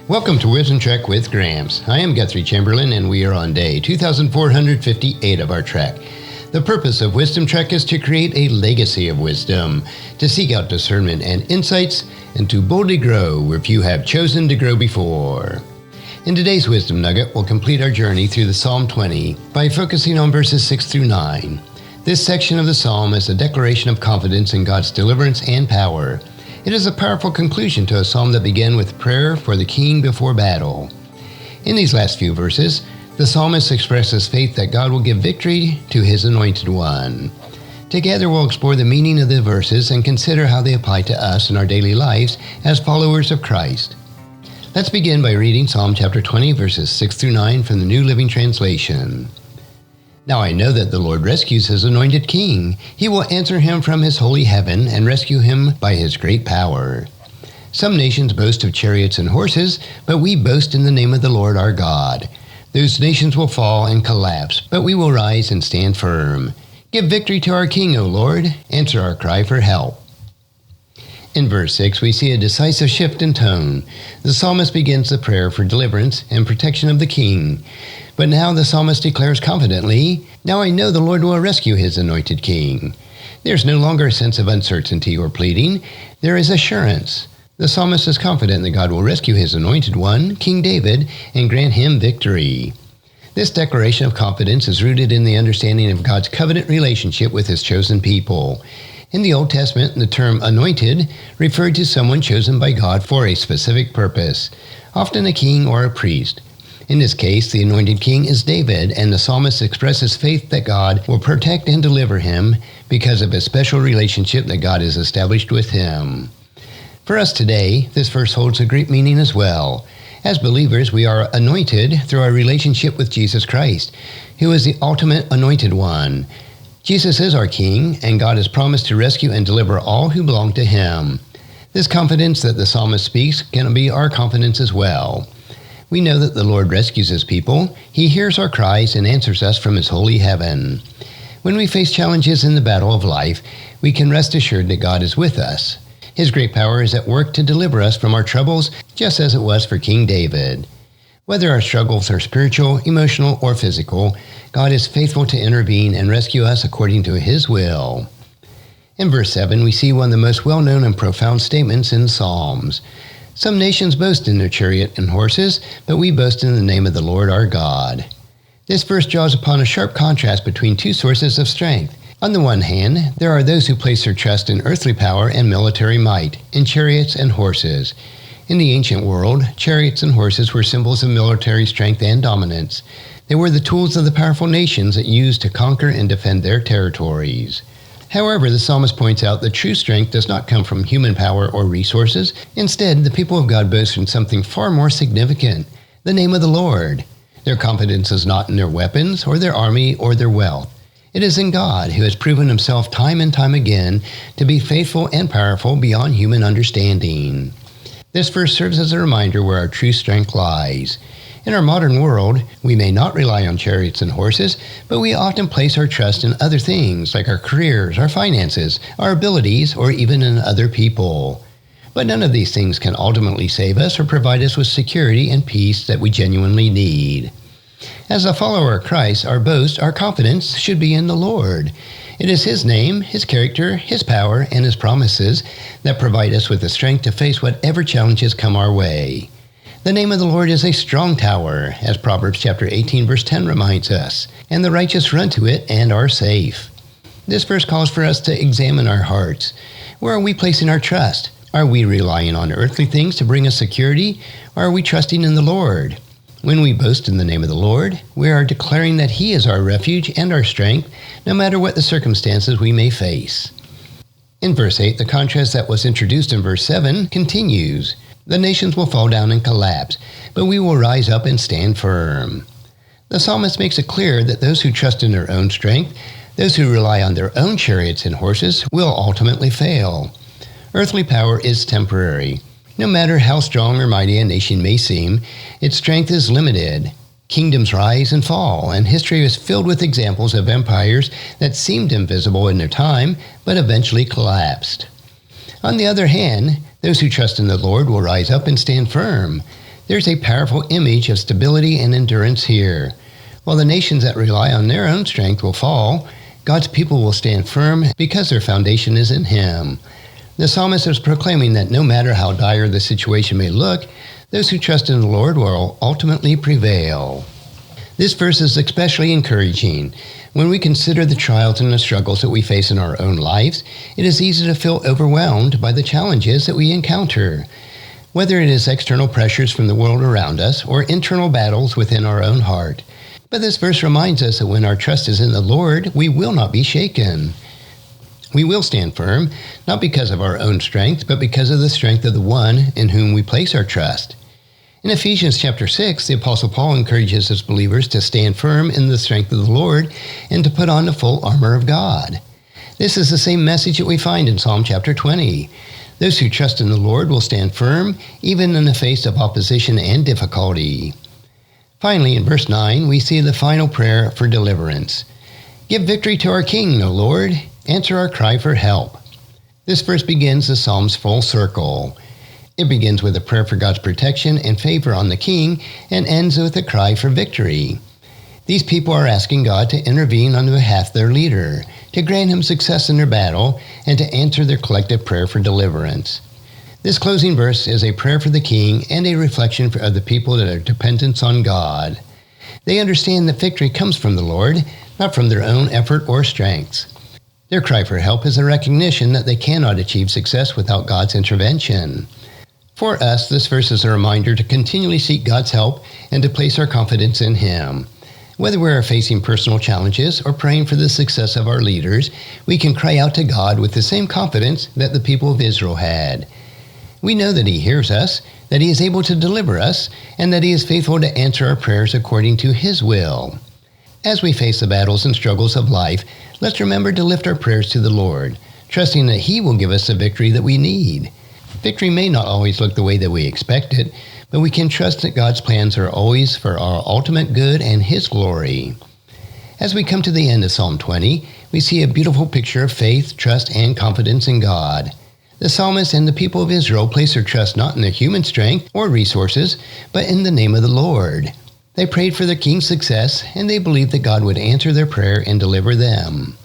Welcome to Wisdom Trek with Gramps. I am Guthrie Chamberlain, and we are on day 2458 of our trek. The purpose of Wisdom Trek is to create a legacy of wisdom, to seek out discernment and insights, and to boldly grow where few have chosen to grow before. In today's Wisdom Nugget, we'll complete our journey through the Psalm 20 by focusing on verses 6 through 9. This section of the psalm is a declaration of confidence in God's deliverance and power. It is a powerful conclusion to a psalm that began with prayer for the king before battle. In these last few verses, the psalmist expresses faith that God will give victory to his anointed one. Together we'll explore the meaning of the verses and consider how they apply to us in our daily lives as followers of Christ. Let's begin by reading Psalm chapter 20, verses 6 through 9 from the New Living Translation. Now I know that the Lord rescues his anointed king. He will answer him from his holy heaven and rescue him by his great power. Some nations boast of chariots and horses, but we boast in the name of the Lord our God. Those nations will fall and collapse, but we will rise and stand firm. Give victory to our king, O Lord. Answer our cry for help. In verse 6, we see a decisive shift in tone. The psalmist begins the prayer for deliverance and protection of the king. But now the psalmist declares confidently, "Now I know the Lord will rescue his anointed king." There's no longer a sense of uncertainty or pleading. There is assurance. The psalmist is confident that God will rescue his anointed one, King David, and grant him victory. This declaration of confidence is rooted in the understanding of God's covenant relationship with his chosen people. In the Old Testament, the term anointed referred to someone chosen by God for a specific purpose, often a king or a priest. In this case, the anointed king is David, and the psalmist expresses faith that God will protect and deliver him because of a special relationship that God has established with him. For us today, this verse holds a great meaning as well. As believers, we are anointed through our relationship with Jesus Christ, who is the ultimate anointed one. Jesus is our king, and God has promised to rescue and deliver all who belong to him. This confidence that the psalmist speaks can be our confidence as well. We know that the Lord rescues his people. He hears our cries and answers us from his holy heaven. When we face challenges in the battle of life, we can rest assured that God is with us. His great power is at work to deliver us from our troubles, just as it was for King David. Whether our struggles are spiritual, emotional, or physical, God is faithful to intervene and rescue us according to his will. In verse 7, we see one of the most well-known and profound statements in Psalms. Some nations boast in their chariot and horses, but we boast in the name of the Lord our God. This verse draws upon a sharp contrast between two sources of strength. On the one hand, there are those who place their trust in earthly power and military might, in chariots and horses. In the ancient world, chariots and horses were symbols of military strength and dominance. They were the tools of the powerful nations that used to conquer and defend their territories. However, the psalmist points out that true strength does not come from human power or resources. Instead, the people of God boast in something far more significant, the name of the Lord. Their confidence is not in their weapons or their army or their wealth. It is in God, who has proven himself time and time again to be faithful and powerful beyond human understanding. This verse serves as a reminder where our true strength lies. In our modern world, we may not rely on chariots and horses, but we often place our trust in other things like our careers, our finances, our abilities, or even in other people. But none of these things can ultimately save us or provide us with security and peace that we genuinely need. As a follower of Christ, our boast, our confidence should be in the Lord. It is his name, his character, his power, and his promises that provide us with the strength to face whatever challenges come our way. The name of the Lord is a strong tower, as Proverbs chapter 18 verse 10 reminds us, and the righteous run to it and are safe. This verse calls for us to examine our hearts. Where are we placing our trust? Are we relying on earthly things to bring us security, or are we trusting in the Lord? When we boast in the name of the Lord, we are declaring that he is our refuge and our strength, no matter what the circumstances we may face. In verse 8, the contrast that was introduced in verse 7 continues. The nations will fall down and collapse, but we will rise up and stand firm. The psalmist makes it clear that those who trust in their own strength, those who rely on their own chariots and horses, will ultimately fail. Earthly power is temporary. No matter how strong or mighty a nation may seem, its strength is limited. Kingdoms rise and fall, and history is filled with examples of empires that seemed invisible in their time, but eventually collapsed. On the other hand, those who trust in the Lord will rise up and stand firm. There's a powerful image of stability and endurance here. While the nations that rely on their own strength will fall, God's people will stand firm because their foundation is in Him. The psalmist is proclaiming that no matter how dire the situation may look, those who trust in the Lord will ultimately prevail. This verse is especially encouraging. When we consider the trials and the struggles that we face in our own lives, it is easy to feel overwhelmed by the challenges that we encounter. Whether it is external pressures from the world around us or internal battles within our own heart. But this verse reminds us that when our trust is in the Lord, we will not be shaken. We will stand firm, not because of our own strength, but because of the strength of the one in whom we place our trust. In Ephesians chapter 6, the Apostle Paul encourages his believers to stand firm in the strength of the Lord and to put on the full armor of God. This is the same message that we find in Psalm chapter 20. Those who trust in the Lord will stand firm, even in the face of opposition and difficulty. Finally, in verse 9, we see the final prayer for deliverance. Give victory to our King, O Lord. Answer our cry for help. This verse begins the Psalm's full circle. It begins with a prayer for God's protection and favor on the king and ends with a cry for victory. These people are asking God to intervene on behalf of their leader, to grant him success in their battle, and to answer their collective prayer for deliverance. This closing verse is a prayer for the king and a reflection of the people that are dependent on God. They understand that victory comes from the Lord, not from their own effort or strengths. Their cry for help is a recognition that they cannot achieve success without God's intervention. For us, this verse is a reminder to continually seek God's help and to place our confidence in Him. Whether we are facing personal challenges or praying for the success of our leaders, we can cry out to God with the same confidence that the people of Israel had. We know that He hears us, that He is able to deliver us, and that He is faithful to answer our prayers according to His will. As we face the battles and struggles of life, let's remember to lift our prayers to the Lord, trusting that He will give us the victory that we need. Victory may not always look the way that we expect it, but we can trust that God's plans are always for our ultimate good and His glory. As we come to the end of Psalm 20, we see a beautiful picture of faith, trust, and confidence in God. The psalmist and the people of Israel place their trust not in their human strength or resources, but in the name of the Lord. They prayed for their king's success, and they believed that God would answer their prayer and deliver them.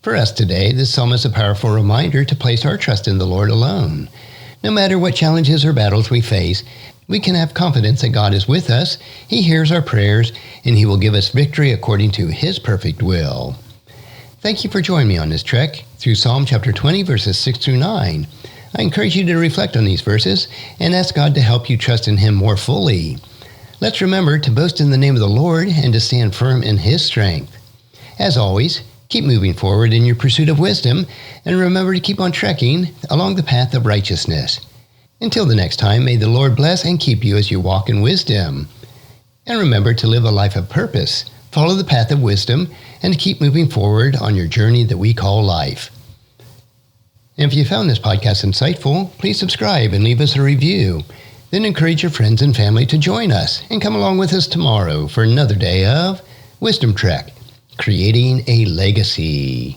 For us today, this psalm is a powerful reminder to place our trust in the Lord alone. No matter what challenges or battles we face, we can have confidence that God is with us, He hears our prayers, and He will give us victory according to His perfect will. Thank you for joining me on this trek through Psalm chapter 20, verses 6 through 9. I encourage you to reflect on these verses and ask God to help you trust in Him more fully. Let's remember to boast in the name of the Lord and to stand firm in His strength. As always, keep moving forward in your pursuit of wisdom, and remember to keep on trekking along the path of righteousness. Until the next time, may the Lord bless and keep you as you walk in wisdom. And remember to live a life of purpose, follow the path of wisdom, and keep moving forward on your journey that we call life. And if you found this podcast insightful, please subscribe and leave us a review. Then encourage your friends and family to join us and come along with us tomorrow for another day of Wisdom Trek, creating a legacy.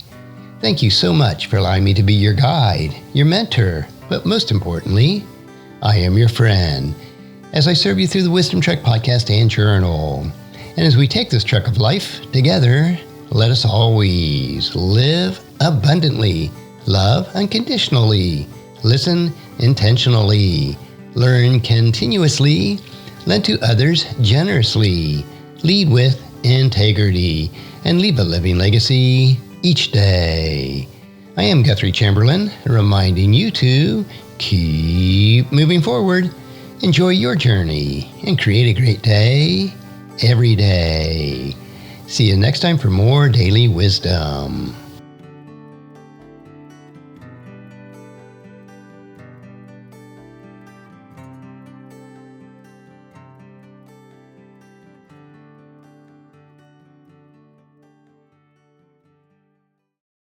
Thank you so much for allowing me to be your guide, your mentor, but most importantly, I am your friend, as I serve you through the Wisdom Trek podcast and journal. And as we take this trek of life together, let us always live abundantly, love unconditionally, listen intentionally, learn continuously, lend to others generously, lead with integrity, and leave a living legacy each day. I am Guthrie Chamberlain, reminding you to keep moving forward, enjoy your journey, and create a great day every day. See you next time for more daily wisdom.